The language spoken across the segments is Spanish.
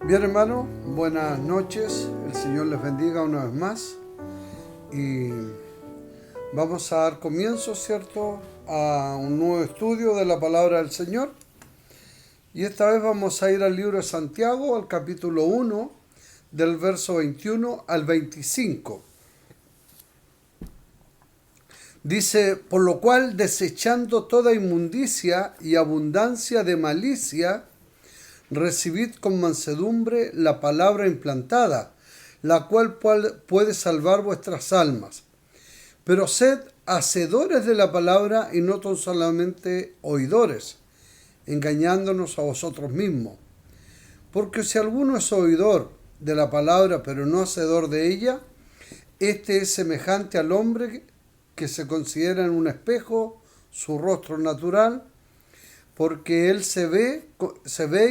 Bien, hermano, buenas noches. El Señor les bendiga una vez más. Y vamos a dar comienzo, ¿cierto?, a un nuevo estudio de la palabra del Señor. Y esta vez vamos a ir al libro de Santiago, al capítulo 1, del verso 21 al 25. Dice: por lo cual, desechando toda inmundicia y abundancia de malicia, recibid con mansedumbre la palabra implantada, la cual puede salvar vuestras almas. Pero sed hacedores de la palabra y no tan solamente oidores, engañándonos a vosotros mismos. Porque si alguno es oidor de la palabra, pero no hacedor de ella, este es semejante al hombre que se considera en un espejo su rostro natural, porque él se ve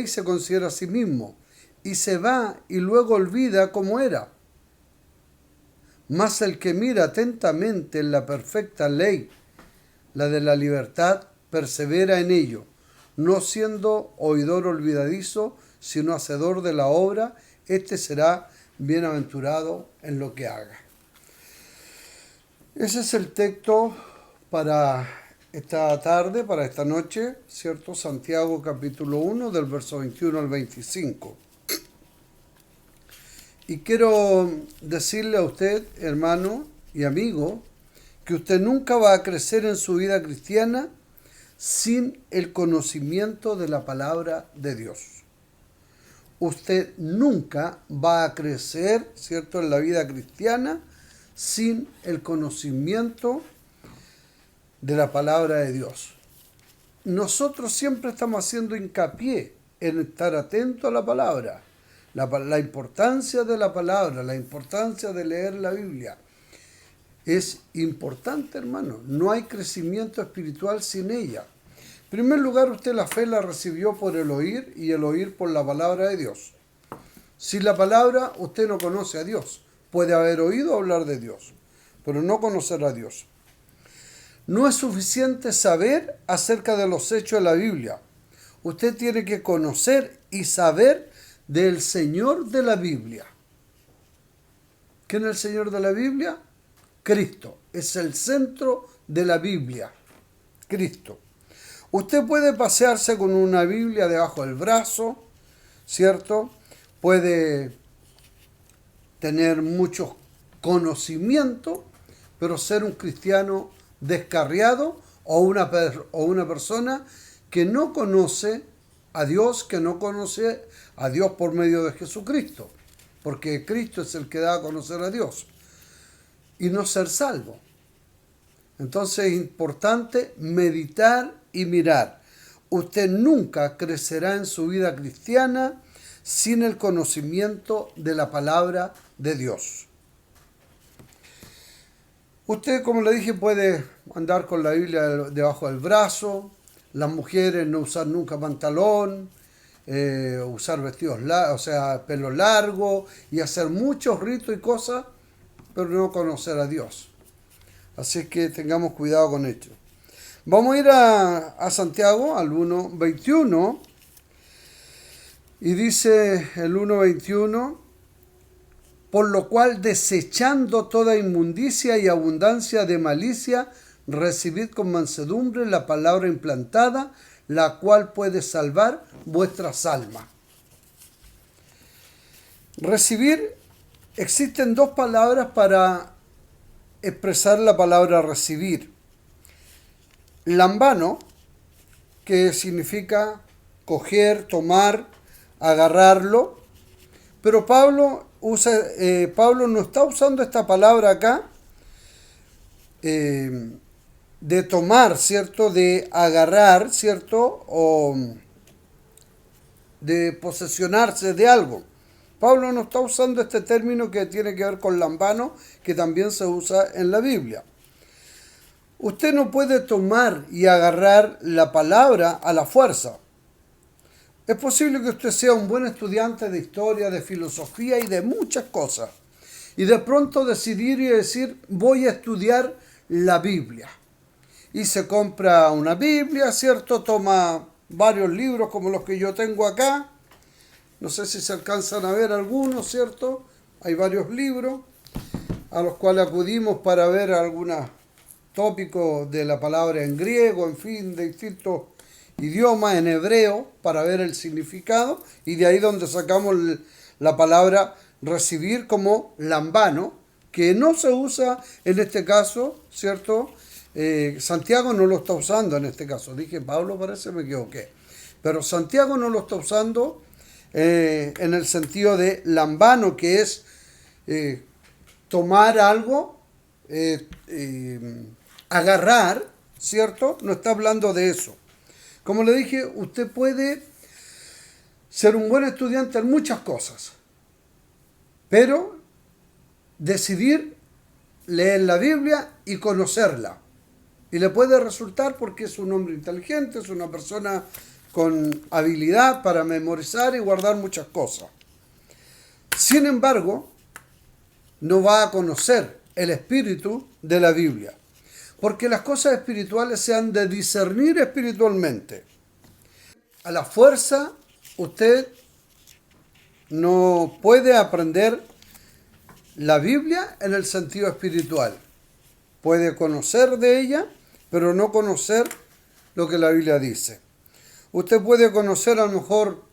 y se considera a sí mismo, y se va y luego olvida cómo era. Mas el que mira atentamente en la perfecta ley, la de la libertad, persevera en ello, no siendo oidor olvidadizo, sino hacedor de la obra, este será bienaventurado en lo que haga. Ese es el texto para esta tarde, para esta noche, ¿cierto? Santiago capítulo 1, del verso 21 al 25. Y quiero decirle a usted, hermano y amigo, que usted nunca va a crecer en su vida cristiana sin el conocimiento de la palabra de Dios. Usted nunca va a crecer, ¿cierto?, en la vida cristiana sin el conocimiento de la palabra de Dios. Nosotros siempre estamos haciendo hincapié en estar atento a la palabra, la importancia de la palabra, la importancia de leer la Biblia. Es importante, hermano. No hay crecimiento espiritual sin ella. En primer lugar, usted la fe la recibió por el oír, y el oír por la palabra de Dios. Sin la palabra, usted no conoce a Dios. Puede haber oído hablar de Dios, pero no conocer a Dios. No es suficiente saber acerca de los hechos de la Biblia. Usted tiene que conocer y saber del Señor de la Biblia. ¿Quién es el Señor de la Biblia? Cristo. Es el centro de la Biblia. Cristo. Usted puede pasearse con una Biblia debajo del brazo, ¿cierto? Puede tener mucho conocimiento, pero ser un cristiano descarriado o una persona que no conoce a Dios, que no conoce a Dios por medio de Jesucristo, porque Cristo es el que da a conocer a Dios, y no ser salvo. Entonces es importante meditar y mirar. Usted nunca crecerá en su vida cristiana sin el conocimiento de la palabra de Dios. Usted, como le dije, puede andar con la Biblia debajo del brazo. Las mujeres no usar nunca pantalón, usar vestidos pelo largo, y hacer muchos ritos y cosas, pero no conocer a Dios. Así que tengamos cuidado con esto. Vamos a ir a Santiago, al 1:21, y dice el 1:21: por lo cual, desechando toda inmundicia y abundancia de malicia, recibid con mansedumbre la palabra implantada, la cual puede salvar vuestras almas. Recibir, existen dos palabras para expresar la palabra recibir. Lambano, que significa coger, tomar, agarrarlo, pero Pablo no está usando esta palabra acá de tomar, ¿cierto?, de agarrar, ¿cierto?, o de posesionarse de algo. Pablo no está usando este término que tiene que ver con lambano, que también se usa en la Biblia. Usted no puede tomar y agarrar la palabra a la fuerza. Es posible que usted sea un buen estudiante de historia, de filosofía y de muchas cosas, y de pronto decidir y decir: voy a estudiar la Biblia. Y se compra una Biblia, ¿cierto? Toma varios libros como los que yo tengo acá, No sé si se alcanzan a ver algunos, ¿cierto? Hay varios libros a los cuales acudimos para ver algunos tópicos de la palabra en griego, en fin, de distintos idiomas, en hebreo, para ver el significado, y de ahí donde sacamos la palabra recibir como lambano, que no se usa en este caso, ¿cierto? Santiago no lo está usando en este caso. Dije Pablo, parece, me equivoqué. Pero Santiago no lo está usando en el sentido de lambano, que es tomar algo, agarrar, ¿cierto? No está hablando de eso. Como le dije, usted puede ser un buen estudiante en muchas cosas, pero decidir leer la Biblia y conocerla. Y le puede resultar porque es un hombre inteligente, es una persona con habilidad para memorizar y guardar muchas cosas. Sin embargo, no va a conocer el espíritu de la Biblia, porque las cosas espirituales se han de discernir espiritualmente. A la fuerza, usted no puede aprender la Biblia en el sentido espiritual. Puede conocer de ella, pero no conocer lo que la Biblia dice. Usted puede conocer a lo mejor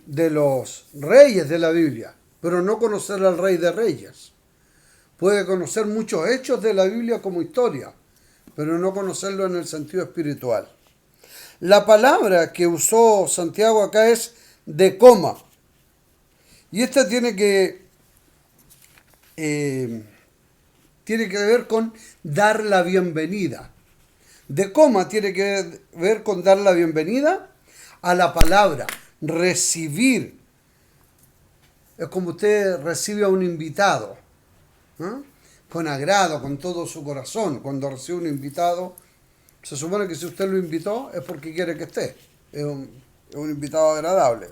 de los reyes de la Biblia, pero no conocer al Rey de Reyes. Puede conocer muchos hechos de la Biblia como historia, pero no conocerlo en el sentido espiritual. La palabra que usó Santiago acá es decoma. Y esta tiene que ver con dar la bienvenida. Decoma tiene que ver con dar la bienvenida a la palabra, recibir. Es como usted recibe a un invitado, ¿eh? Con agrado, con todo su corazón. Cuando recibe un invitado, se supone que si usted lo invitó es porque quiere que esté. Es un invitado agradable.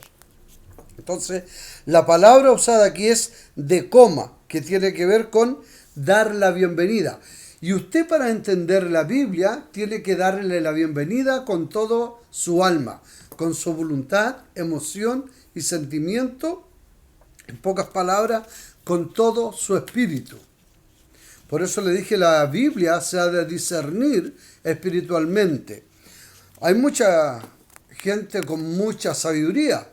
Entonces, la palabra usada aquí es decoma, que tiene que ver con dar la bienvenida. Y usted, para entender la Biblia, tiene que darle la bienvenida con todo su alma, con su voluntad, emoción y sentimiento. En pocas palabras, con todo su espíritu. Por eso le dije, la Biblia se ha de discernir espiritualmente. Hay mucha gente con mucha sabiduría.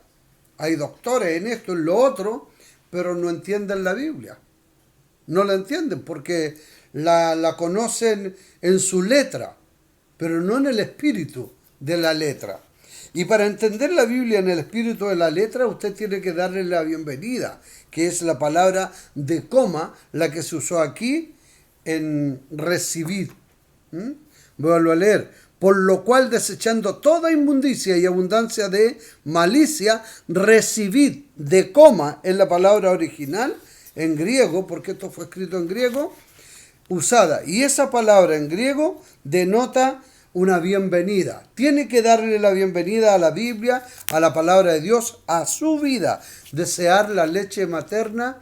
Hay doctores en esto, en lo otro, pero no entienden la Biblia. No la entienden porque la conocen en su letra, pero no en el espíritu de la letra. Y para entender la Biblia en el espíritu de la letra, usted tiene que darle la bienvenida, que es la palabra decoma, la que se usó aquí en recibir. Vuelvo a leer. Por lo cual, desechando toda inmundicia y abundancia de malicia, recibid, decoma en la palabra original, en griego, porque esto fue escrito en griego, usada. Y esa palabra en griego denota una bienvenida. Tiene que darle la bienvenida a la Biblia, a la palabra de Dios, a su vida. Desear la leche materna,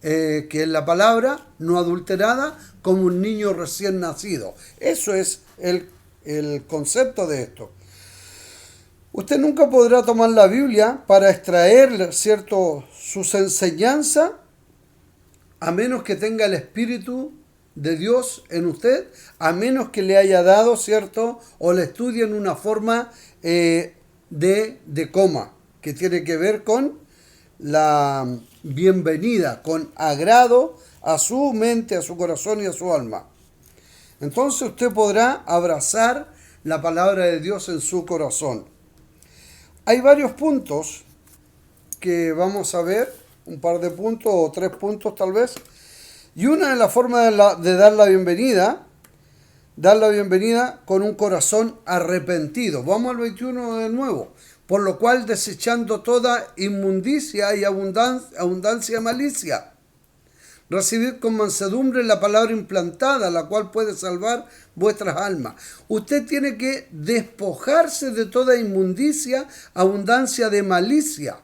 que es la palabra, no adulterada, como un niño recién nacido. Eso es el concepto de esto. Usted nunca podrá tomar la Biblia para extraer, ¿cierto?, sus enseñanzas, a menos que tenga el Espíritu de Dios en usted, a menos que le haya dado, ¿cierto?, o le estudie en una forma de coma, que tiene que ver con la bienvenida, con agrado a su mente, a su corazón y a su alma. Entonces usted podrá abrazar la palabra de Dios en su corazón. Hay varios puntos que vamos a ver, un par de puntos o 3 puntos tal vez. Y una es la forma de dar la bienvenida con un corazón arrepentido. Vamos al 21 de nuevo. Por lo cual, desechando toda inmundicia y abundancia malicia, recibid con mansedumbre la palabra implantada, la cual puede salvar vuestras almas. Usted tiene que despojarse de toda inmundicia, abundancia de malicia,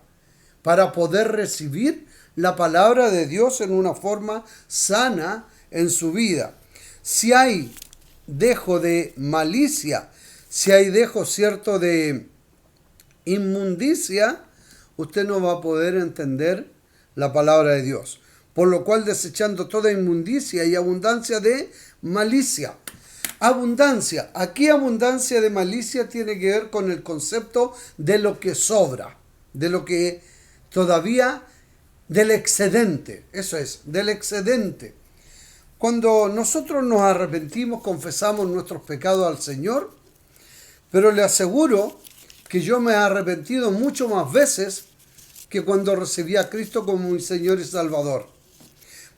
para poder recibir la palabra de Dios en una forma sana en su vida. Si hay dejo de malicia, si hay dejo cierto de inmundicia, usted no va a poder entender la palabra de Dios. Por lo cual, desechando toda inmundicia y abundancia de malicia. Abundancia. Aquí abundancia de malicia tiene que ver con el concepto de lo que sobra, de lo que todavía, del excedente. Eso es, del excedente. Cuando nosotros nos arrepentimos, confesamos nuestros pecados al Señor, pero le aseguro que yo me he arrepentido mucho más veces que cuando recibí a Cristo como mi Señor y Salvador.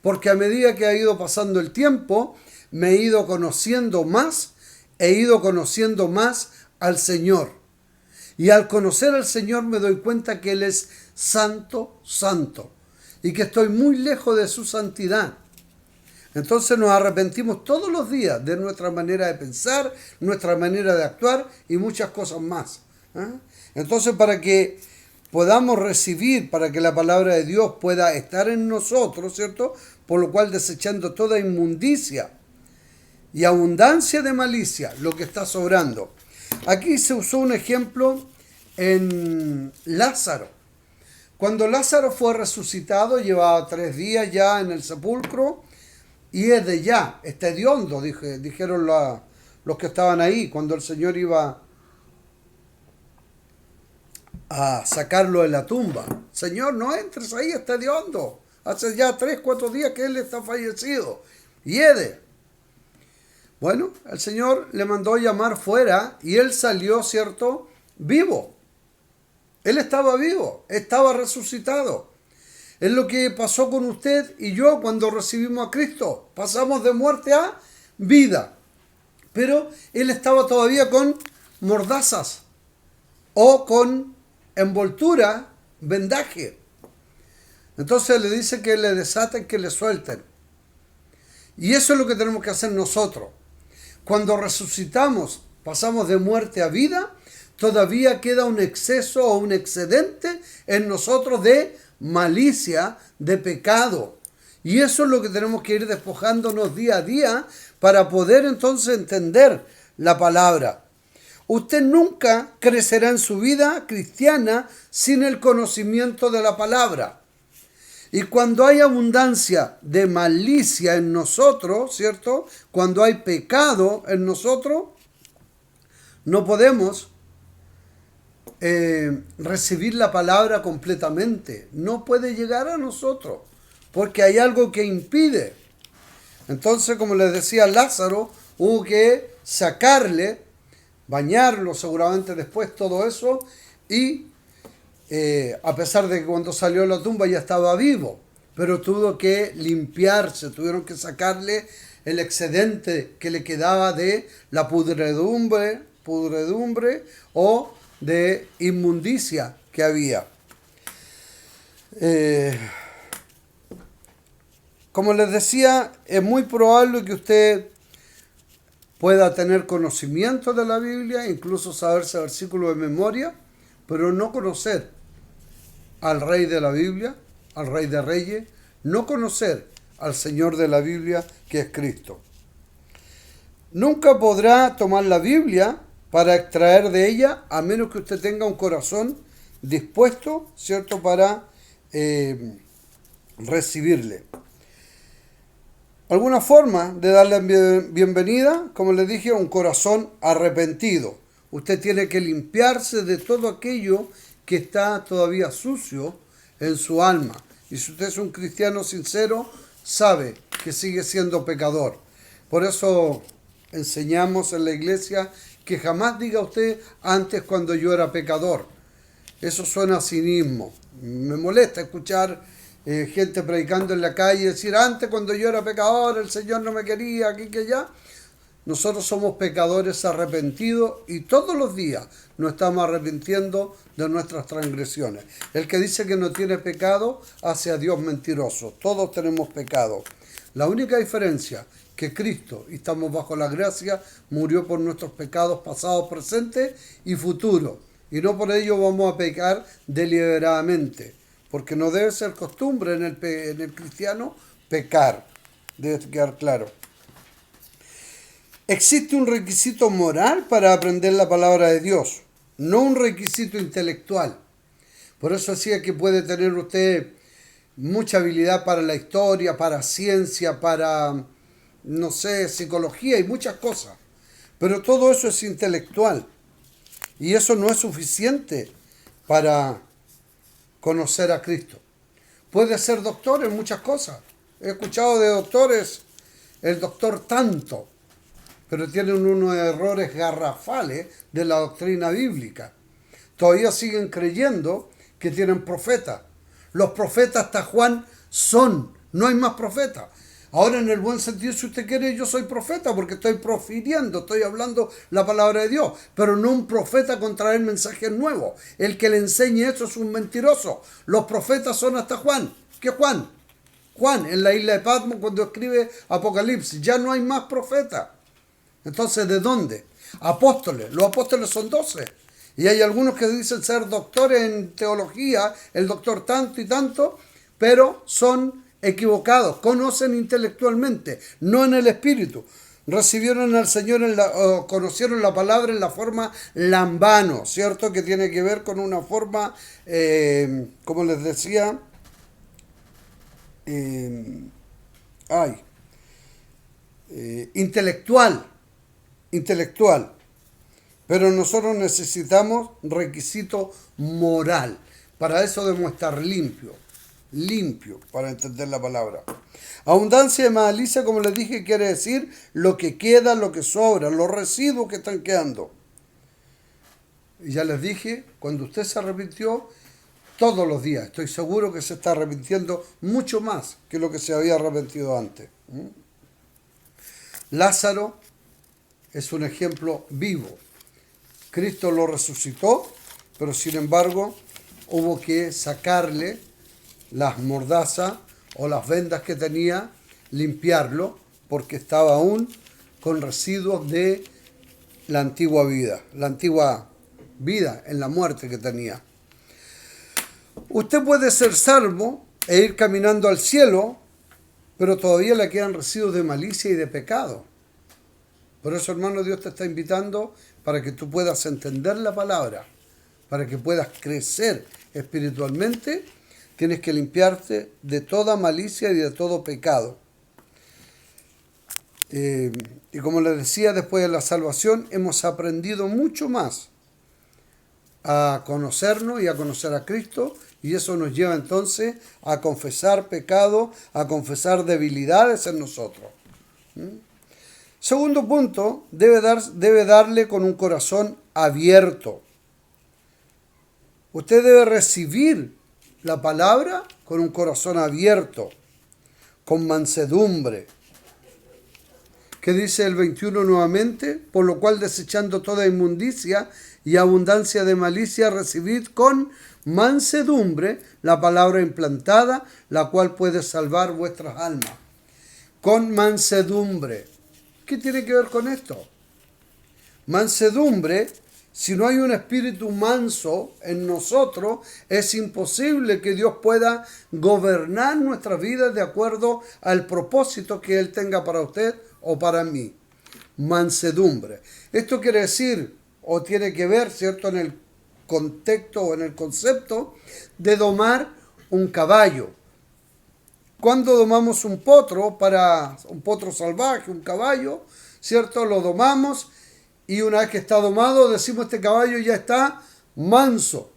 Porque a medida que ha ido pasando el tiempo, me he ido conociendo más, he ido conociendo más al Señor. Y al conocer al Señor me doy cuenta que Él es santo, santo, y que estoy muy lejos de su santidad. Entonces nos arrepentimos todos los días de nuestra manera de pensar, nuestra manera de actuar y muchas cosas más. Entonces, para que podamos recibir, para que la palabra de Dios pueda estar en nosotros, ¿cierto? Por lo cual, desechando toda inmundicia y abundancia de malicia, lo que está sobrando. Aquí se usó un ejemplo en Lázaro. Cuando Lázaro fue resucitado, llevaba 3 días ya en el sepulcro, y es de ya, está hediondo, dijeron los que estaban ahí, cuando el Señor iba a sacarlo de la tumba. Señor, no entres ahí, está hediondo. Hace ya 3, 4 días que él está fallecido. Hiede. Bueno, el Señor le mandó llamar fuera y él salió, ¿cierto? Vivo. Él estaba vivo, estaba resucitado. Es lo que pasó con usted y yo cuando recibimos a Cristo. Pasamos de muerte a vida. Pero él estaba todavía con mordazas o con envoltura, vendaje. Entonces le dice que le desaten, que le suelten. Y eso es lo que tenemos que hacer nosotros. Cuando resucitamos, pasamos de muerte a vida, todavía queda un exceso o un excedente en nosotros de malicia, de pecado. Y eso es lo que tenemos que ir despojándonos día a día para poder entonces entender la palabra. Usted nunca crecerá en su vida cristiana sin el conocimiento de la palabra. Y cuando hay abundancia de malicia en nosotros, ¿cierto? Cuando hay pecado en nosotros, no podemos recibir la palabra completamente. No puede llegar a nosotros, porque hay algo que impide. Entonces, como les decía, Lázaro hubo que sacarle, bañarlo seguramente después, todo eso, y a pesar de que cuando salió de la tumba ya estaba vivo, pero tuvo que limpiarse, tuvieron que sacarle el excedente que le quedaba de la pudredumbre o de inmundicia que había. Como les decía, es muy probable que usted pueda tener conocimiento de la Biblia, incluso saberse versículos de memoria, pero no conocer al Rey de la Biblia, al Rey de Reyes, no conocer al Señor de la Biblia, que es Cristo. Nunca podrá tomar la Biblia para extraer de ella, a menos que usted tenga un corazón dispuesto, ¿cierto?, para recibirle. Alguna forma de darle bienvenida, como les dije, un corazón arrepentido. Usted tiene que limpiarse de todo aquello que está todavía sucio en su alma. Y si usted es un cristiano sincero, sabe que sigue siendo pecador. Por eso enseñamos en la iglesia que jamás diga usted antes cuando yo era pecador. Eso suena a cinismo. Me molesta escuchar gente predicando en la calle, decir antes cuando yo era pecador el Señor no me quería, aquí que allá. Nosotros somos pecadores arrepentidos y todos los días nos estamos arrepintiendo de nuestras transgresiones. El que dice que no tiene pecado hace a Dios mentiroso. Todos tenemos pecado. La única diferencia que Cristo, y estamos bajo la gracia, murió por nuestros pecados pasados, presentes y futuros. Y no por ello vamos a pecar deliberadamente, porque no debe ser costumbre en el cristiano pecar. Debe quedar claro. Existe un requisito moral para aprender la palabra de Dios, no un requisito intelectual. Por eso decía que puede tener usted mucha habilidad para la historia, para ciencia, para, no sé, psicología y muchas cosas. Pero todo eso es intelectual. Y eso no es suficiente para conocer a Cristo. Puede ser doctor en muchas cosas. He escuchado de doctores, el doctor tanto, pero tienen unos errores garrafales de la doctrina bíblica. Todavía siguen creyendo que tienen profetas. Los profetas hasta Juan son, no hay más profetas. Ahora, en el buen sentido, si usted quiere, yo soy profeta porque estoy profiriendo, estoy hablando la palabra de Dios, pero no un profeta con traer mensajes nuevos. El que le enseñe eso es un mentiroso. Los profetas son hasta Juan. ¿Qué Juan? Juan, en la isla de Patmos, cuando escribe Apocalipsis, ya no hay más profetas. Entonces, ¿de dónde? Apóstoles. Los apóstoles son 12. Y hay algunos que dicen ser doctores en teología, el doctor tanto y tanto, pero son equivocados, conocen intelectualmente, no en el espíritu. Recibieron al Señor, conocieron la palabra en la forma lambano, ¿cierto? Que tiene que ver con una forma, como les decía, intelectual. Pero nosotros necesitamos requisito moral. Para eso debemos estar limpio para entender la palabra. Abundancia de malicia, como les dije, quiere decir lo que queda, lo que sobra, los residuos que están quedando. Y ya les dije, cuando usted se arrepintió, todos los días, estoy seguro que se está arrepintiendo mucho más que lo que se había arrepentido antes. Lázaro es un ejemplo vivo. Cristo lo resucitó, pero sin embargo hubo que sacarle las mordazas o las vendas que tenía, limpiarlo, porque estaba aún con residuos de la antigua vida en la muerte que tenía. Usted puede ser salvo e ir caminando al cielo, pero todavía le quedan residuos de malicia y de pecado. Por eso, hermano, Dios te está invitando para que tú puedas entender la palabra, para que puedas crecer espiritualmente. Tienes que limpiarte de toda malicia y de todo pecado. Y como les decía, después de la salvación hemos aprendido mucho más a conocernos y a conocer a Cristo, y eso nos lleva entonces a confesar pecado, a confesar debilidades en nosotros. Segundo punto, debe darle con un corazón abierto. Usted debe recibir la palabra con un corazón abierto, con mansedumbre. ¿Qué dice el 21 nuevamente? Por lo cual, desechando toda inmundicia y abundancia de malicia, recibid con mansedumbre la palabra implantada, la cual puede salvar vuestras almas. Con mansedumbre. ¿Qué tiene que ver con esto? Mansedumbre, si no hay un espíritu manso en nosotros, es imposible que Dios pueda gobernar nuestras vidas de acuerdo al propósito que Él tenga para usted o para mí. Mansedumbre. Esto quiere decir, o tiene que ver, ¿cierto?, en el contexto o en el concepto de domar un caballo. Cuando domamos un potro salvaje, un caballo, ¿cierto? Lo domamos y una vez que está domado decimos este caballo ya está manso.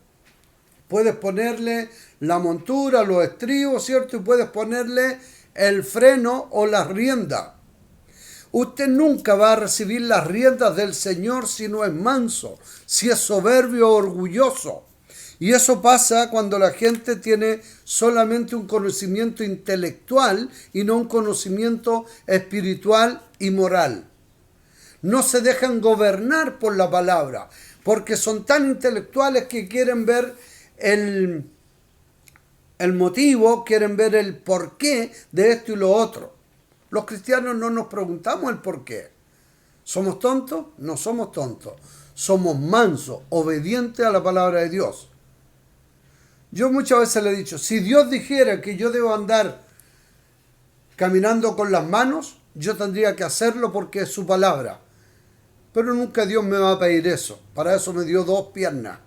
Puedes ponerle la montura, los estribos, ¿cierto? Y puedes ponerle el freno o las riendas. Usted nunca va a recibir las riendas del Señor si no es manso, si es soberbio o orgulloso. Y eso pasa cuando la gente tiene solamente un conocimiento intelectual y no un conocimiento espiritual y moral. No se dejan gobernar por la palabra, porque son tan intelectuales que quieren ver el motivo, quieren ver el porqué de esto y lo otro. Los cristianos no nos preguntamos el porqué. ¿Somos tontos? No somos tontos. Somos mansos, obedientes a la palabra de Dios. Yo muchas veces le he dicho, si Dios dijera que yo debo andar caminando con las manos, yo tendría que hacerlo porque es su palabra. Pero nunca Dios me va a pedir eso. Para eso me dio 2 piernas,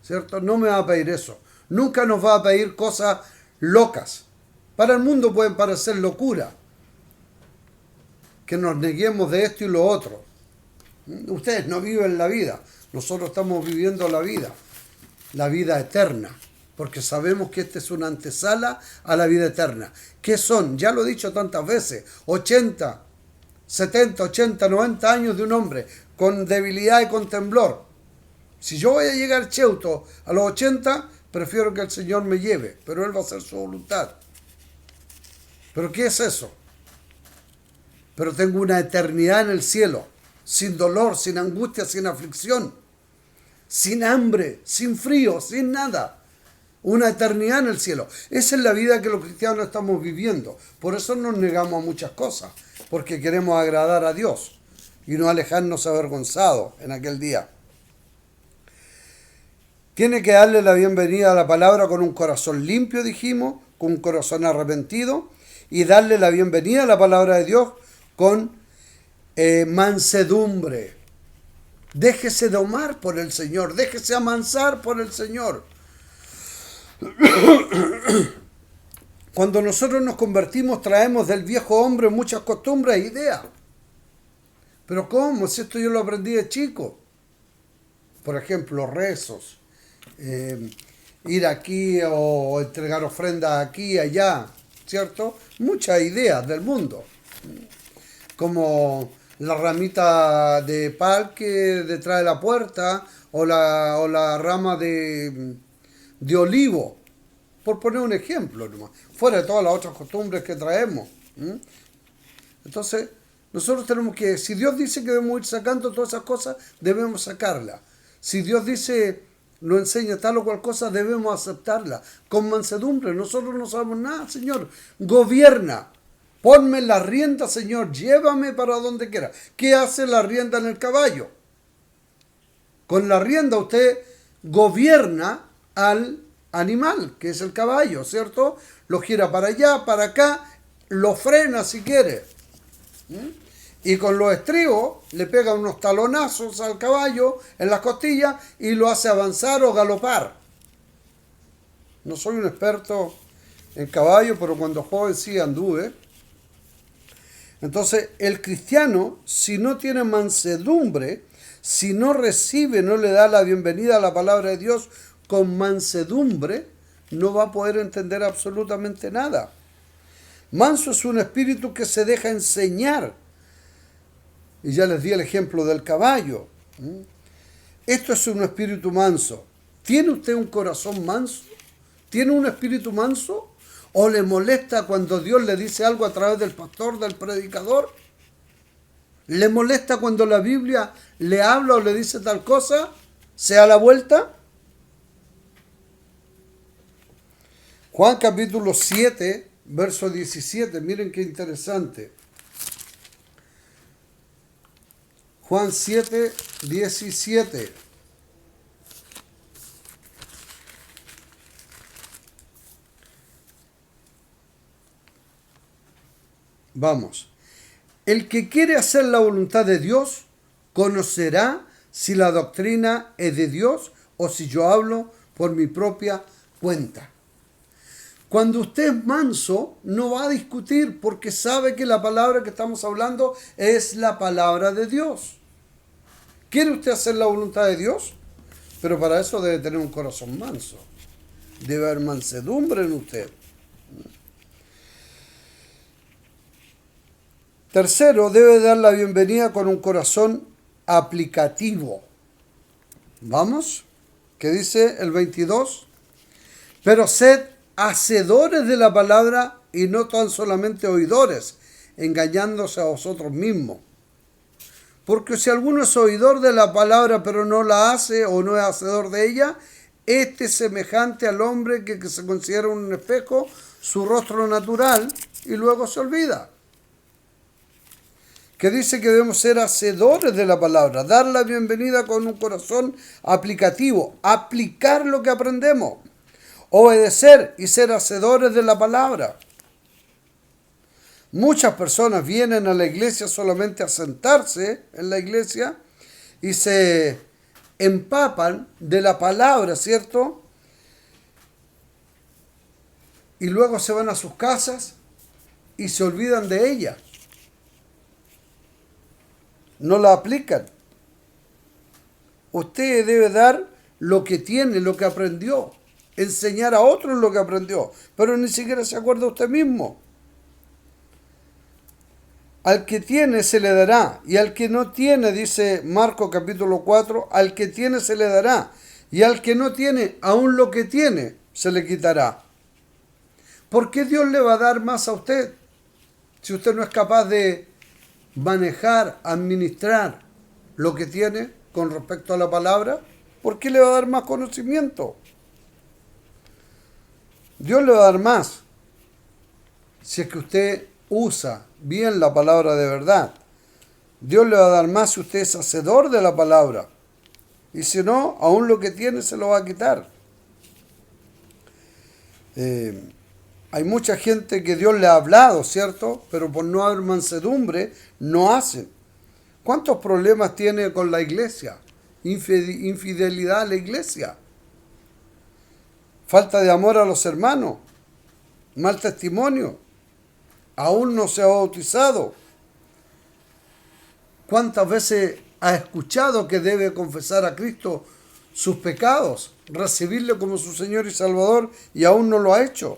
¿cierto? No me va a pedir eso. Nunca nos va a pedir cosas locas. Para el mundo pueden parecer locura que nos neguemos de esto y lo otro. Ustedes no viven la vida, nosotros estamos viviendo la vida eterna, porque sabemos que esta es una antesala a la vida eterna. ¿Qué son? Ya lo he dicho tantas veces, 80, 70, 80, 90 años de un hombre con debilidad y con temblor. Si yo voy a llegar cheuto a los 80, prefiero que el Señor me lleve, pero Él va a hacer su voluntad. ¿Pero qué es eso? Pero tengo una eternidad en el cielo, sin dolor, sin angustia, sin aflicción, sin hambre, sin frío, sin nada. Una eternidad en el cielo. Esa es la vida que los cristianos estamos viviendo. Por eso nos negamos a muchas cosas, porque queremos agradar a Dios y no alejarnos avergonzados en aquel día. Tiene que darle la bienvenida a la palabra con un corazón limpio, dijimos, con un corazón arrepentido, y darle la bienvenida a la palabra de Dios con mansedumbre. Déjese domar por el Señor, déjese amansar por el Señor. Cuando nosotros nos convertimos, traemos del viejo hombre muchas costumbres e ideas. Pero ¿cómo? Si esto yo lo aprendí de chico. Por ejemplo, rezos, ir aquí o entregar ofrendas aquí y allá, ¿cierto? Muchas ideas del mundo. Como la ramita de pal que detrás de la puerta o la rama de olivo, por poner un ejemplo nomás, fuera de todas las otras costumbres que traemos. Entonces, nosotros tenemos que, si Dios dice que debemos ir sacando todas esas cosas, debemos sacarlas. Si Dios dice, nos enseña tal o cual cosa, debemos aceptarla, con mansedumbre. Nosotros no sabemos nada, Señor. Gobierna. Ponme la rienda, Señor, llévame para donde quiera. ¿Qué hace la rienda en el caballo? Con la rienda usted gobierna al animal, que es el caballo, ¿cierto? Lo gira para allá, para acá, lo frena si quiere. Y con los estribos le pega unos talonazos al caballo en las costillas y lo hace avanzar o galopar. No soy un experto en caballo, pero cuando joven sí anduve. Entonces, el cristiano, si no tiene mansedumbre, si no recibe, no le da la bienvenida a la palabra de Dios con mansedumbre, no va a poder entender absolutamente nada. Manso es un espíritu que se deja enseñar. Y ya les di el ejemplo del caballo. Esto es un espíritu manso. ¿Tiene usted un corazón manso? ¿Tiene un espíritu manso? ¿O le molesta cuando Dios le dice algo a través del pastor, del predicador? ¿Le molesta cuando la Biblia le habla o le dice tal cosa? ¿Se da la vuelta? Juan capítulo 7, verso 17. Miren qué interesante. Juan 7, 17. Vamos. El que quiere hacer la voluntad de Dios conocerá si la doctrina es de Dios o si yo hablo por mi propia cuenta. Cuando usted es manso, no va a discutir porque sabe que la palabra que estamos hablando es la palabra de Dios. ¿Quiere usted hacer la voluntad de Dios? Pero para eso debe tener un corazón manso. Debe haber mansedumbre en usted. Tercero, debe dar la bienvenida con un corazón aplicativo. ¿Vamos? ¿Qué dice el 22? Pero sed hacedores de la palabra y no tan solamente oidores, engañándose a vosotros mismos. Porque si alguno es oidor de la palabra pero no la hace o no es hacedor de ella, este es semejante al hombre que se considera un espejo, su rostro natural, y luego se olvida. Que dice que debemos ser hacedores de la palabra, dar la bienvenida con un corazón aplicativo, aplicar lo que aprendemos, obedecer y ser hacedores de la palabra. Muchas personas vienen a la iglesia solamente a sentarse en la iglesia y se empapan de la palabra, ¿cierto? y luego se van a sus casas y se olvidan de ella. No la aplican. Usted debe dar lo que tiene, lo que aprendió, enseñar a otros lo que aprendió, pero ni siquiera se acuerda usted mismo. Al que tiene se le dará, y al que no tiene, dice Marcos capítulo 4, al que tiene se le dará, y al que no tiene, aún lo que tiene, se le quitará. ¿Por qué Dios le va a dar más a usted si usted no es capaz de manejar, administrar lo que tiene con respecto a la palabra? ¿Por qué le va a dar más conocimiento? Dios le va a dar más si es que usted usa bien la palabra de verdad. Dios le va a dar más si usted es hacedor de la palabra. Y si no, aún lo que tiene se lo va a quitar. Hay mucha gente que Dios le ha hablado, ¿cierto? Pero por no haber mansedumbre, no hacen. ¿Cuántos problemas tiene con la iglesia? Infidelidad a la iglesia. Falta de amor a los hermanos. Mal testimonio. Aún no se ha bautizado. ¿Cuántas veces ha escuchado que debe confesar a Cristo sus pecados, recibirle como su Señor y Salvador, y aún no lo ha hecho?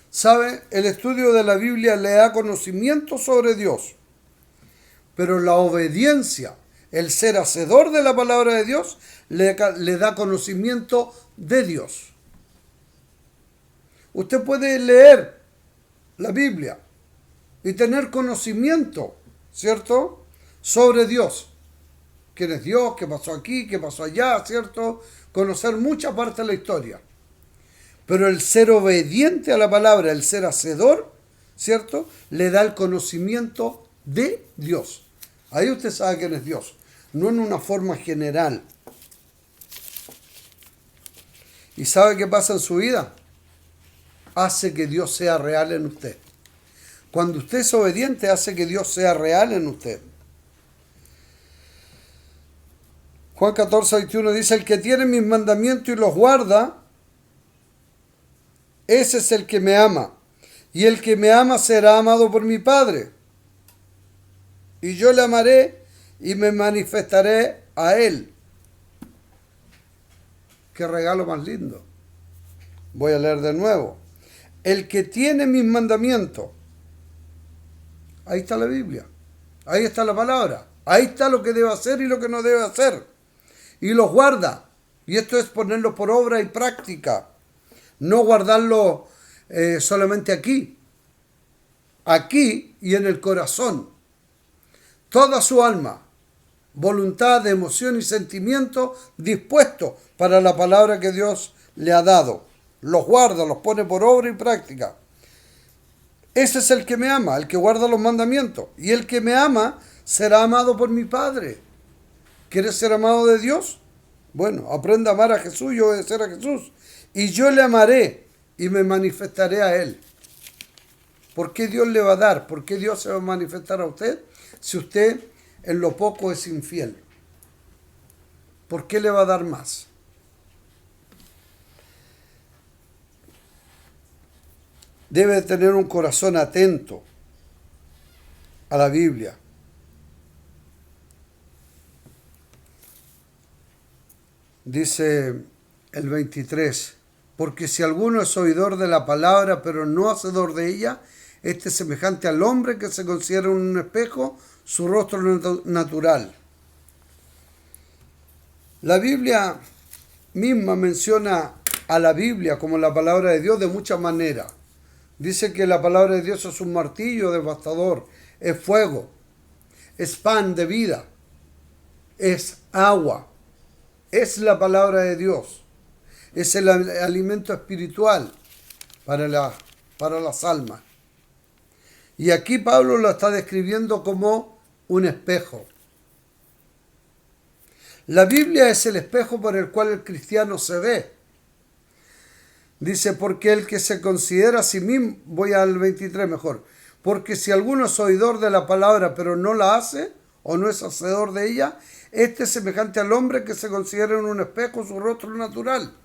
¿Sabe? El estudio de la Biblia le da conocimiento sobre Dios, pero la obediencia, el ser hacedor de la palabra de Dios, le da conocimiento de Dios. Usted puede leer la Biblia y tener conocimiento, ¿cierto?, sobre Dios. ¿Quién es Dios? ¿Qué pasó aquí? ¿Qué pasó allá? ¿Cierto? Conocer mucha parte de la historia. Pero el ser obediente a la palabra, el ser hacedor, ¿cierto?, le da el conocimiento de Dios. Ahí usted sabe quién es Dios, no en una forma general. ¿Y sabe qué pasa en su vida? Hace que Dios sea real en usted. Cuando usted es obediente, hace que Dios sea real en usted. Juan 14:21 dice: el que tiene mis mandamientos y los guarda, ese es el que me ama. Y el que me ama será amado por mi Padre. Y yo le amaré y me manifestaré a él. Qué regalo más lindo. Voy a leer de nuevo. El que tiene mis mandamientos. Ahí está la Biblia. Ahí está la palabra. Ahí está lo que debe hacer y lo que no debe hacer. Y los guarda. Y esto es ponerlo por obra y práctica. No guardarlo solamente aquí. Aquí y en el corazón. Toda su alma, voluntad, emoción y sentimiento dispuesto para la palabra que Dios le ha dado. Los guarda, los pone por obra y práctica. Ese es el que me ama, el que guarda los mandamientos. Y el que me ama será amado por mi Padre. ¿Quieres ser amado de Dios? Bueno, aprenda a amar a Jesús y obedecer a Jesús. Y yo le amaré y me manifestaré a Él. ¿Por qué Dios le va a dar? ¿Por qué Dios se va a manifestar a usted si usted en lo poco es infiel? ¿Por qué le va a dar más? Debe tener un corazón atento a la Biblia. Dice el 23, porque si alguno es oidor de la palabra, pero no hacedor de ella, este es semejante al hombre que se considera en un espejo su rostro natural. La Biblia misma menciona a la Biblia como la palabra de Dios de muchas maneras. Dice que la palabra de Dios es un martillo devastador, es fuego, es pan de vida, es agua, es la palabra de Dios, es el alimento espiritual para las almas. Y aquí Pablo lo está describiendo como un espejo. La Biblia es el espejo por el cual el cristiano se ve. Dice, porque el que se considera a sí mismo, voy al 23 mejor, porque si alguno es oidor de la palabra pero no la hace, o no es hacedor de ella, este es semejante al hombre que se considera en un espejo su rostro natural.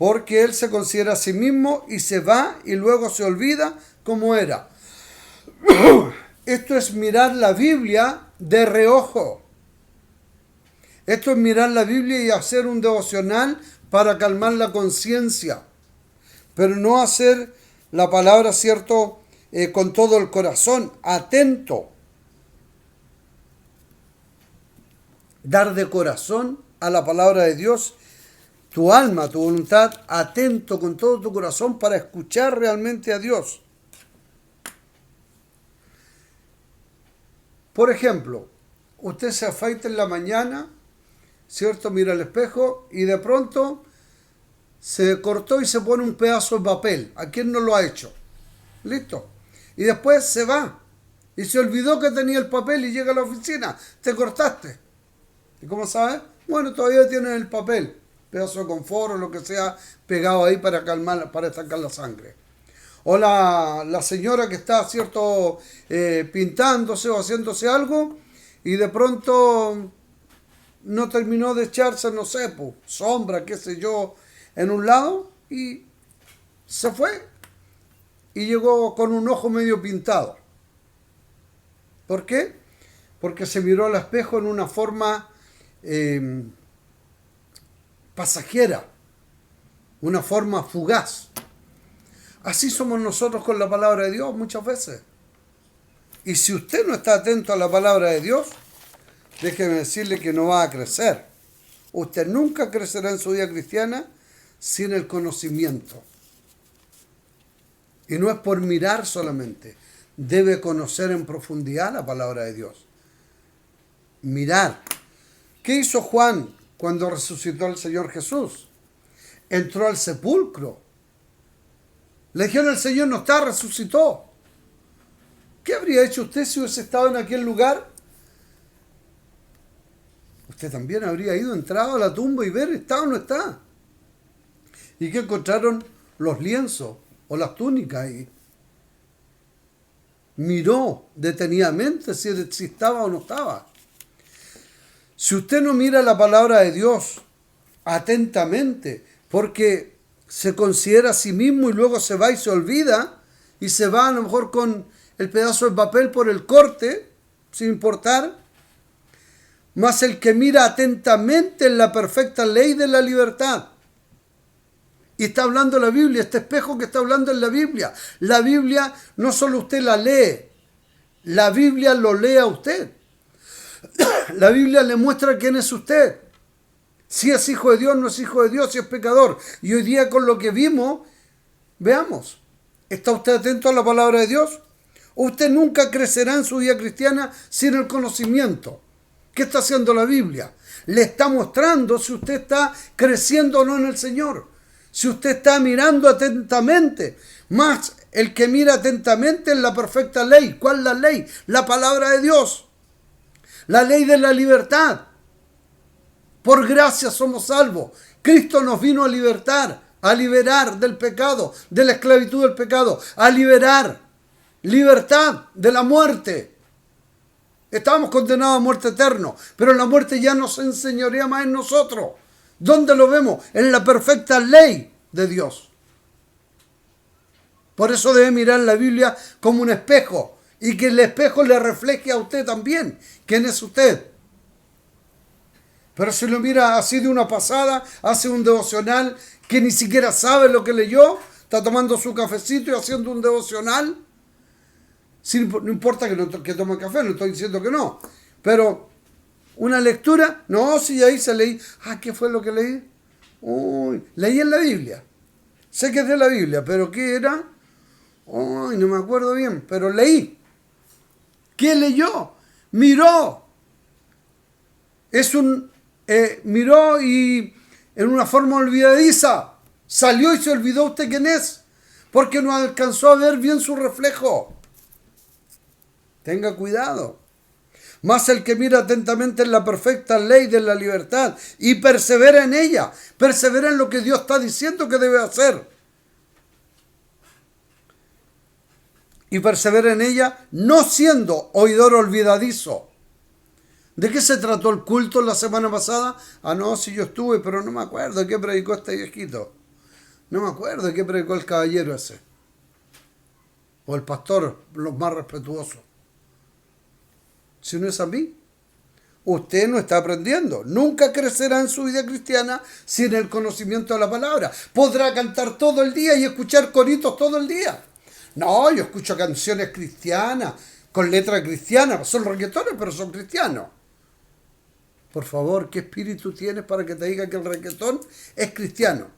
porque él se considera a sí mismo y se va y luego se olvida cómo era. Esto es mirar la Biblia de reojo. Esto es mirar la Biblia y hacer un devocional para calmar la conciencia, pero no hacer la palabra, ¿cierto?, con todo el corazón, atento. Dar de corazón a la palabra de Dios, tu alma, tu voluntad, atento con todo tu corazón para escuchar realmente a Dios. Por ejemplo, usted se afeita en la mañana, ¿cierto? Mira al espejo y de pronto se cortó y se pone un pedazo de papel. ¿A quién no lo ha hecho? Listo. Y después se va y se olvidó que tenía el papel y llega a la oficina. Te cortaste. ¿Y cómo sabes? Bueno, todavía tienes el papel, pedazo de confort o lo que sea pegado ahí para calmar, para estancar la sangre. O la señora que está, ¿cierto?, pintándose o haciéndose algo y de pronto no terminó de echarse, no sé, pues, sombra, qué sé yo, en un lado y se fue y llegó con un ojo medio pintado. ¿Por qué? Porque se miró al espejo en una forma pasajera, una forma fugaz. Así somos nosotros con la palabra de Dios muchas veces. Y si usted no está atento a la palabra de Dios, déjeme decirle que no va a crecer. Usted nunca crecerá en su vida cristiana sin el conocimiento. Y no es por mirar solamente. Debe conocer en profundidad la palabra de Dios. Mirar. ¿Qué hizo Juan cuando resucitó el Señor Jesús? Entró al sepulcro. Le dijeron: el Señor no está, resucitó. ¿Qué habría hecho usted si hubiese estado en aquel lugar? Usted también habría ido, entrado a la tumba y ver, ¿está o no está? ¿Y qué encontraron? Los lienzos o las túnicas ahí. Miró detenidamente si estaba o no estaba. Si usted no mira la palabra de Dios atentamente, porque se considera a sí mismo y luego se va y se olvida, y se va a lo mejor con el pedazo de papel por el corte, sin importar, mas el que mira atentamente en la perfecta ley de la libertad. Y está hablando la Biblia, este espejo que está hablando en la Biblia. La Biblia no solo usted la lee, la Biblia lo lee a usted. La Biblia le muestra quién es usted. Si es hijo de Dios, no es hijo de Dios, si es pecador. Y hoy día con lo que vimos, veamos, ¿está usted atento a la palabra de Dios? Usted nunca crecerá en su vida cristiana sin el conocimiento. ¿Qué está haciendo la Biblia? Le está mostrando si usted está creciendo o no en el Señor. Si usted está mirando atentamente. Más el que mira atentamente en la perfecta ley. ¿Cuál es la ley? La palabra de Dios. La ley de la libertad. Por gracia somos salvos. Cristo nos vino a liberar del pecado, de la esclavitud del pecado, a liberar libertad de la muerte. Estábamos condenados a muerte eterna, pero la muerte ya no se enseñorea más en nosotros. ¿Dónde lo vemos? En la perfecta ley de Dios. Por eso debe mirar la Biblia como un espejo y que el espejo le refleje a usted también. ¿Quién es usted? Pero si lo mira así de una pasada, hace un devocional que ni siquiera sabe lo que leyó, está tomando su cafecito y haciendo un devocional. No importa que tome café, no estoy diciendo que no. Pero una lectura, no, si ahí se leí. ¿Qué fue lo que leí? Uy, leí en la Biblia. Sé que es de la Biblia, pero ¿qué era? Uy, no me acuerdo bien, pero leí. ¿Qué leyó? Miró. Miró y en una forma olvidadiza salió y se olvidó usted quién es, porque no alcanzó a ver bien su reflejo. Tenga cuidado. Mas el que mira atentamente en la perfecta ley de la libertad y persevera en ella, persevera en lo que Dios está diciendo que debe hacer. Y persevera en ella, no siendo oidor olvidadizo. ¿De qué se trató el culto la semana pasada? No, si yo estuve, pero no me acuerdo de qué predicó este viejito. No me acuerdo de qué predicó el caballero ese. O el pastor, los más respetuosos. Si no es a mí, usted no está aprendiendo. Nunca crecerá en su vida cristiana sin el conocimiento de la palabra. Podrá cantar todo el día y escuchar coritos todo el día. No, yo escucho canciones cristianas, con letras cristianas. Son reggaetones, pero son cristianos. Por favor, ¿qué espíritu tienes para que te diga que el reggaetón es cristiano?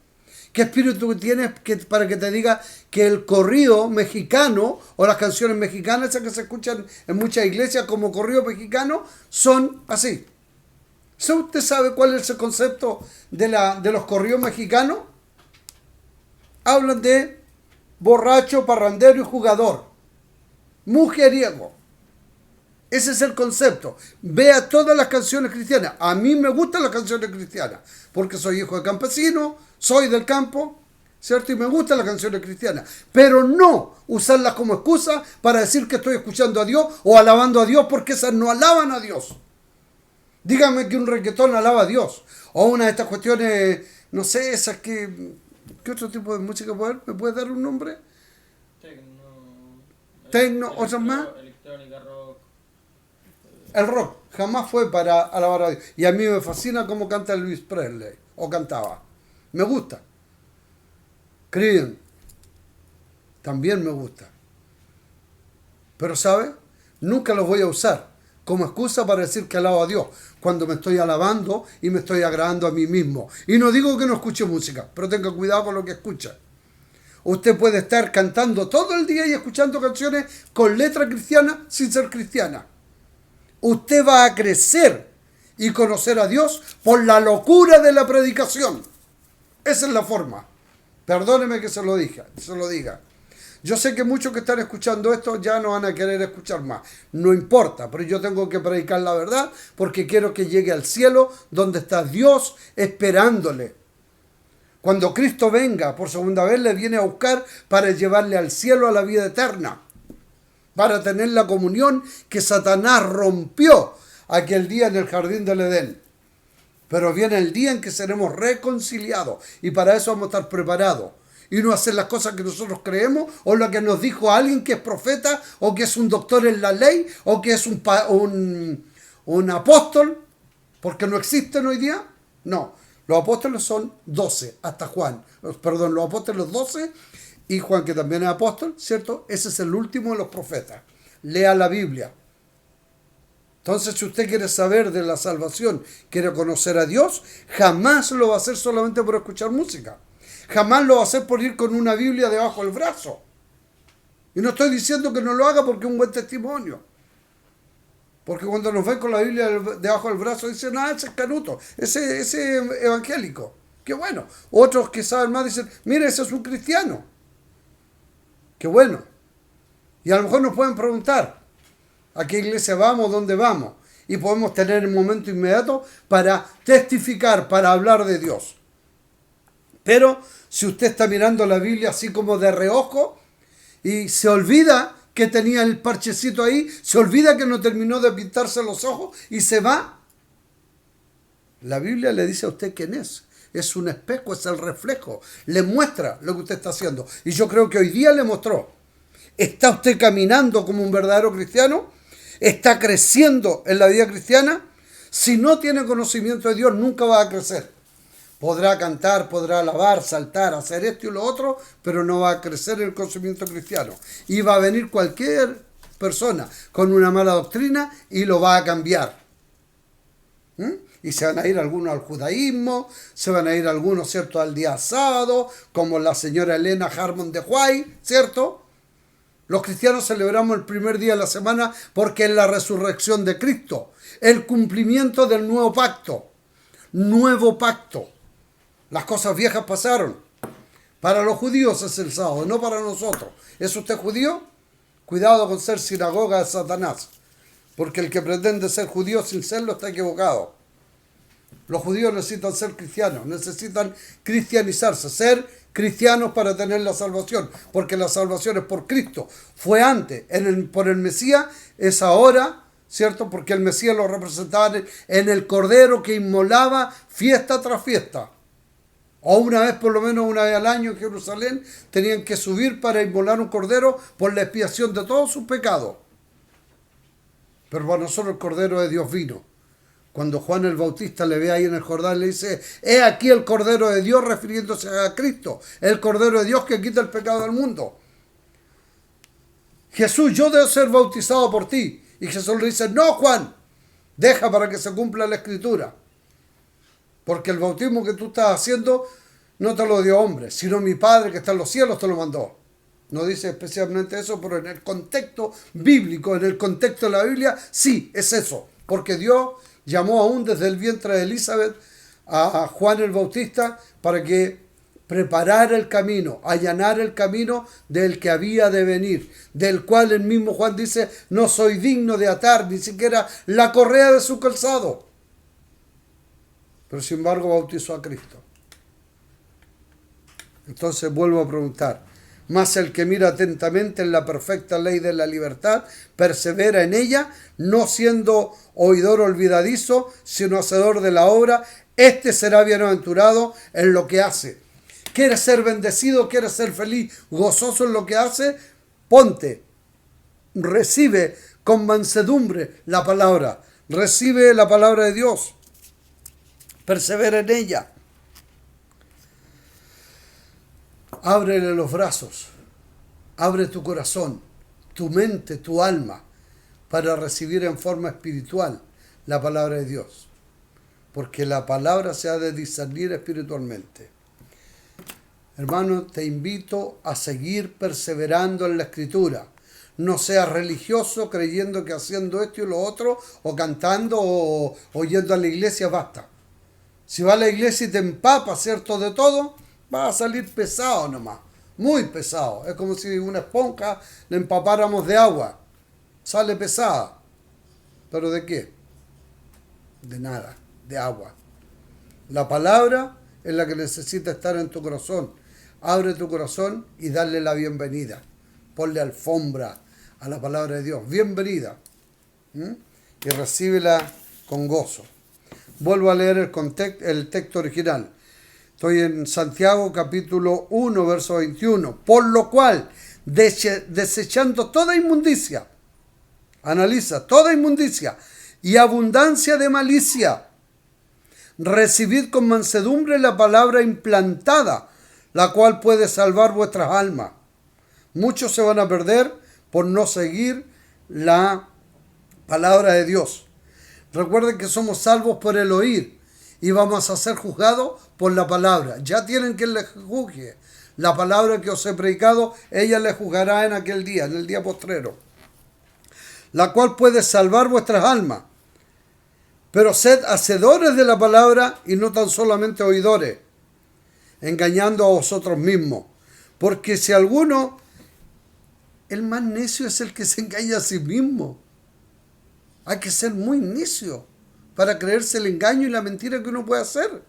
¿Qué espíritu tienes para que te diga que el corrido mexicano o las canciones mexicanas, esas que se escuchan en muchas iglesias como corrido mexicano, son así? ¿Usted sabe cuál es el concepto de los corridos mexicanos? Hablan de borracho, parrandero y jugador. Mujeriego. Ese es el concepto. Vea todas las canciones cristianas. A mí me gustan las canciones cristianas, porque soy hijo de campesino, soy del campo, ¿cierto? Y me gustan las canciones cristianas. Pero no usarlas como excusa para decir que estoy escuchando a Dios o alabando a Dios, porque esas no alaban a Dios. Dígame que un reggaetón alaba a Dios. O una de estas cuestiones, no sé, esas que... ¿Qué otro tipo de música puede haber? ¿Me puede dar un nombre? Tecno, otras más. Electrónica, rock. El rock jamás fue para alabar a Dios. Y a mí me fascina cómo canta Elvis Presley, o cantaba. Me gusta. Creedence también me gusta. Pero, ¿sabe? Nunca los voy a usar como excusa para decir que alabo a Dios, cuando me estoy alabando y me estoy agradando a mí mismo. Y no digo que no escuche música, pero tenga cuidado con lo que escucha. Usted puede estar cantando todo el día y escuchando canciones con letra cristiana sin ser cristiana. Usted va a crecer y conocer a Dios por la locura de la predicación. Esa es la forma. Perdóneme que se lo diga. Yo sé que muchos que están escuchando esto ya no van a querer escuchar más. No importa, pero yo tengo que predicar la verdad porque quiero que llegue al cielo donde está Dios esperándole. Cuando Cristo venga por segunda vez, le viene a buscar para llevarle al cielo, a la vida eterna, para tener la comunión que Satanás rompió aquel día en el jardín del Edén. Pero viene el día en que seremos reconciliados y para eso vamos a estar preparados. Y no hacer las cosas que nosotros creemos o lo que nos dijo alguien que es profeta o que es un doctor en la ley o que es un apóstol, porque no existen hoy día. No, los apóstoles son 12, hasta Juan. Perdón, los apóstoles 12 y Juan, que también es apóstol, ¿cierto? Ese es el último de los profetas. Lea la Biblia. Entonces, si usted quiere saber de la salvación, quiere conocer a Dios, jamás lo va a hacer solamente por escuchar música. Jamás lo va a hacer por ir con una Biblia debajo del brazo. Y no estoy diciendo que no lo haga porque es un buen testimonio. Porque cuando nos ven con la Biblia debajo del brazo dicen, ese es canuto, ese evangélico. Qué bueno. Otros que saben más dicen, mire, ese es un cristiano. Qué bueno. Y a lo mejor nos pueden preguntar, ¿a qué iglesia vamos? ¿Dónde vamos? Y podemos tener el momento inmediato para testificar, para hablar de Dios. Pero si usted está mirando la Biblia así como de reojo y se olvida que tenía el parchecito ahí, se olvida que no terminó de pintarse los ojos y se va, la Biblia le dice a usted quién es. Es un espejo, es el reflejo. Le muestra lo que usted está haciendo. Y yo creo que hoy día le mostró. ¿Está usted caminando como un verdadero cristiano? ¿Está creciendo en la vida cristiana? Si no tiene conocimiento de Dios, nunca va a crecer. Podrá cantar, podrá alabar, saltar, hacer esto y lo otro, pero no va a crecer en el conocimiento cristiano. Y va a venir cualquier persona con una mala doctrina y lo va a cambiar. Y se van a ir algunos al judaísmo, se van a ir algunos, ¿cierto?, al día sábado, como la señora Elena Harmon de White, ¿cierto? Los cristianos celebramos el primer día de la semana porque es la resurrección de Cristo, el cumplimiento del nuevo pacto. Nuevo pacto. Las cosas viejas pasaron. Para los judíos es el sábado, no para nosotros. ¿Es usted judío? Cuidado con ser sinagoga de Satanás, porque el que pretende ser judío sin serlo está equivocado. Los judíos necesitan ser cristianos, necesitan cristianizarse, ser cristianos para tener la salvación, porque la salvación es por Cristo. Fue antes, por el Mesías, es ahora, ¿cierto? Porque el Mesías lo representaba en el Cordero que inmolaba fiesta tras fiesta. O una vez, por lo menos una vez al año en Jerusalén, tenían que subir para inmolar un cordero por la expiación de todos sus pecados. Pero para nosotros el Cordero de Dios vino. Cuando Juan el Bautista le ve ahí en el Jordán, le dice, he aquí el Cordero de Dios, refiriéndose a Cristo, el Cordero de Dios que quita el pecado del mundo. Jesús, yo debo ser bautizado por ti. Y Jesús le dice, no, Juan, deja para que se cumpla la Escritura. Porque el bautismo que tú estás haciendo no te lo dio hombre, sino mi Padre que está en los cielos te lo mandó. No dice especialmente eso, pero en el contexto bíblico, en el contexto de la Biblia, sí, es eso. Porque Dios llamó aún desde el vientre de Elizabeth a Juan el Bautista para que preparara el camino, allanar el camino del que había de venir, del cual el mismo Juan dice, no soy digno de atar ni siquiera la correa de su calzado. Pero sin embargo bautizó a Cristo. Entonces vuelvo a preguntar, mas el que mira atentamente en la perfecta ley de la libertad, persevera en ella, no siendo oidor olvidadizo, sino hacedor de la obra, este será bienaventurado en lo que hace. ¿Quieres ser bendecido? ¿Quieres ser feliz, gozoso en lo que hace? Ponte, recibe con mansedumbre la palabra, recibe la palabra de Dios, persevera en ella. Ábrele los brazos, abre tu corazón, tu mente, tu alma, para recibir en forma espiritual la palabra de Dios. Porque la palabra se ha de discernir espiritualmente. Hermano, te invito a seguir perseverando en la Escritura. No seas religioso creyendo que haciendo esto y lo otro, o cantando, o yendo a la iglesia, basta. Si vas a la iglesia y te empapas, ¿cierto?, de todo, va a salir pesado nomás, muy pesado. Es como si una esponja le empapáramos de agua. Sale pesada. ¿Pero de qué? De nada, de agua. La palabra es la que necesita estar en tu corazón. Abre tu corazón y dale la bienvenida. Ponle alfombra a la palabra de Dios. Bienvenida. Y recíbela con gozo. Vuelvo a leer el texto original. Estoy en Santiago capítulo 1, verso 21. Por lo cual, desechando toda inmundicia, analiza, toda inmundicia y abundancia de malicia, recibid con mansedumbre la palabra implantada, la cual puede salvar vuestras almas. Muchos se van a perder por no seguir la palabra de Dios. Recuerden que somos salvos por el oír y vamos a ser juzgados por la palabra. Ya tienen quien les juzgue. La palabra que os he predicado, ella les juzgará en aquel día, en el día postrero, la cual puede salvar vuestras almas. Pero sed hacedores de la palabra y no tan solamente oidores, engañando a vosotros mismos. Porque si alguno, el más necio es el que se engaña a sí mismo. Hay que ser muy necio para creerse el engaño y la mentira que uno puede hacer.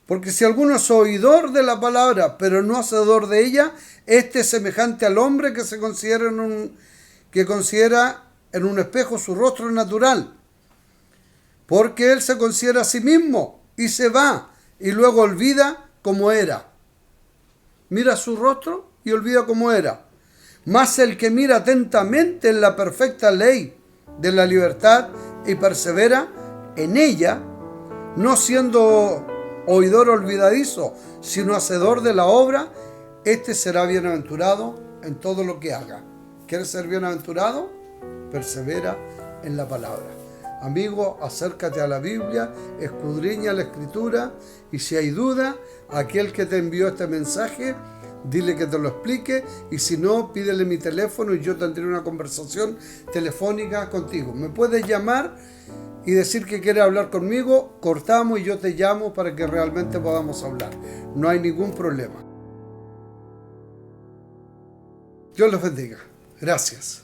Porque si alguno es oidor de la palabra, pero no hacedor de ella, este es semejante al hombre que considera en un espejo su rostro natural. Porque él se considera a sí mismo y se va y luego olvida cómo era. Mira su rostro y olvida cómo era. Mas el que mira atentamente en la perfecta ley de la libertad y persevera en ella, no siendo oidor olvidadizo, sino hacedor de la obra, este será bienaventurado en todo lo que haga. ¿Quieres ser bienaventurado? Persevera en la palabra. Amigo, acércate a la Biblia, escudriña la Escritura y si hay duda, aquel que te envió este mensaje, dile que te lo explique y si no, pídele mi teléfono y yo tendré una conversación telefónica contigo. Me puedes llamar y decir que quieres hablar conmigo, cortamos y yo te llamo para que realmente podamos hablar. No hay ningún problema. Dios los bendiga. Gracias.